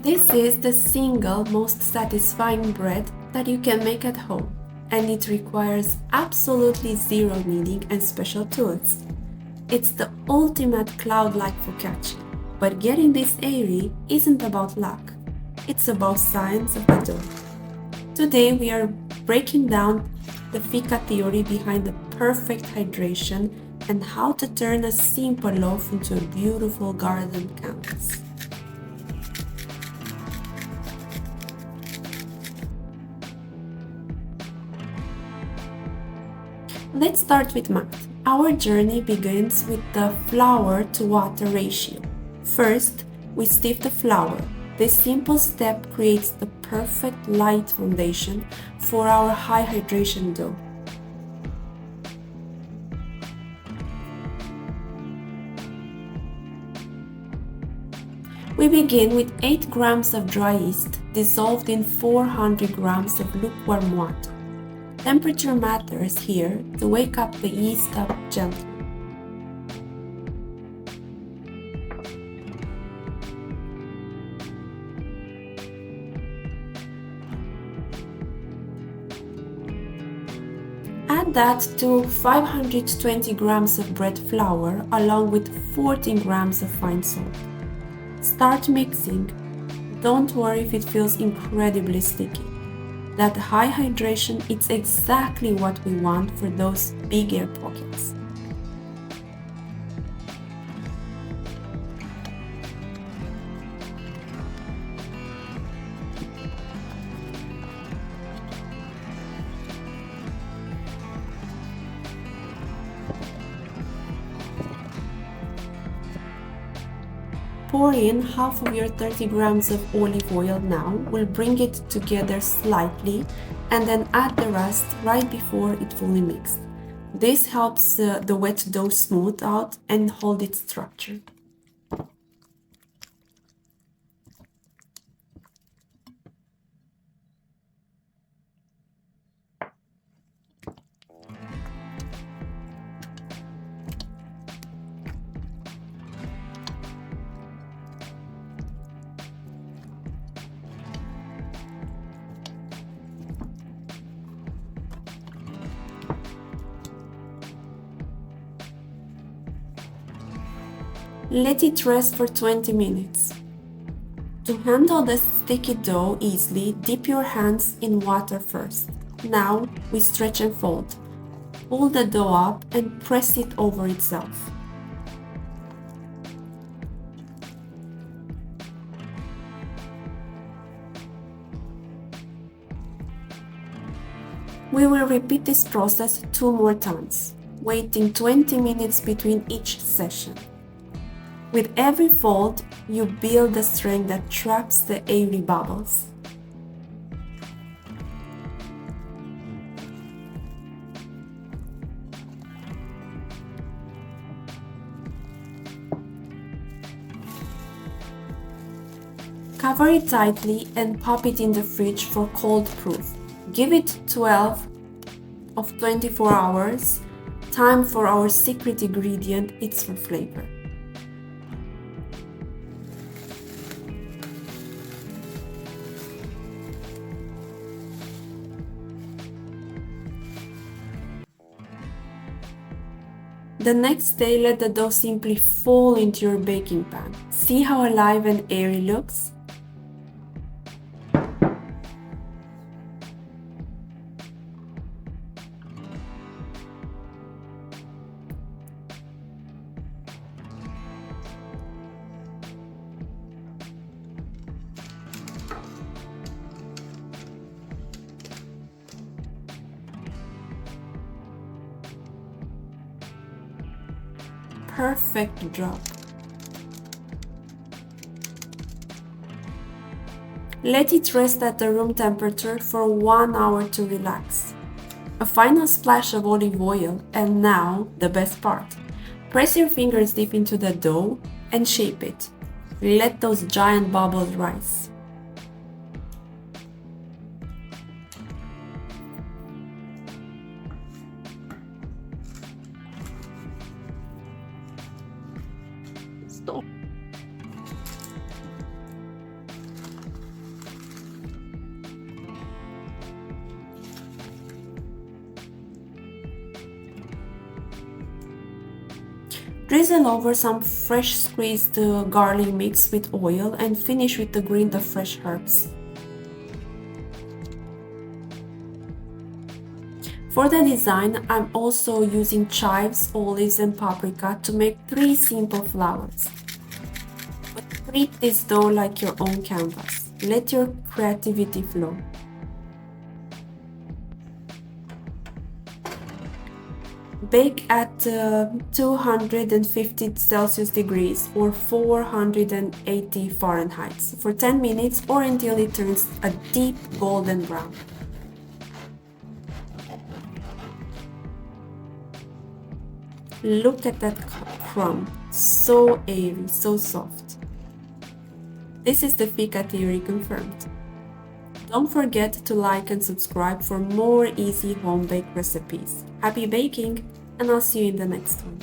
This is the single most satisfying bread that you can make at home, and it requires absolutely zero kneading and special tools. It's the ultimate cloud-like focaccia, but getting this airy isn't about luck. It's about science of the dough. Today we are breaking down the Fika theory behind the perfect hydration and how to turn a simple loaf into a beautiful garden canvas. Let's start with math. Our journey begins with the flour to water ratio. First, we sieve the flour. This simple step creates the perfect light foundation for our high hydration dough. We begin with 8 grams of dry yeast dissolved in 400 grams of lukewarm water. Temperature matters here to wake up the yeast up gently. Add that to 520 grams of bread flour along with 14 grams of fine salt. Start mixing. Don't worry if it feels incredibly sticky. That high hydration is exactly what we want for those big air pockets. Pour in half of your 30 grams of olive oil now. We'll bring it together slightly and then add the rest right before it fully mixed. This helps the wet dough smooth out and hold its structure. Let it rest for 20 minutes. To handle the sticky dough easily, dip your hands in water first. Now we stretch and fold. Pull the dough up and press it over itself. We will repeat this process 2 more times, waiting 20 minutes between each session. With every fold, you build the strength that traps the airy bubbles. Cover it tightly and pop it in the fridge for cold proof. Give it 12 of 24 hours. Time for our secret ingredient, it's for flavor. The next day, let the dough simply fall into your baking pan. See how alive and airy looks? Perfect drop. Let it rest at the room temperature for 1 hour to relax. A final splash of olive oil, and now the best part. Press your fingers deep into the dough and shape it. Let those giant bubbles rise. Stop. Drizzle over some fresh squeezed garlic mix with oil and finish with the grind of fresh herbs. For the design, I'm also using chives, olives and paprika to make 3 simple flowers. But treat this dough like your own canvas. Let your creativity flow. Bake at 250 Celsius degrees or 480 Fahrenheit for 10 minutes or until it turns a deep golden brown. Look at that crumb, so airy, so soft. This is the Fika Theory confirmed. Don't forget to like and subscribe for more easy home-baked recipes. Happy baking, and I'll see you in the next one.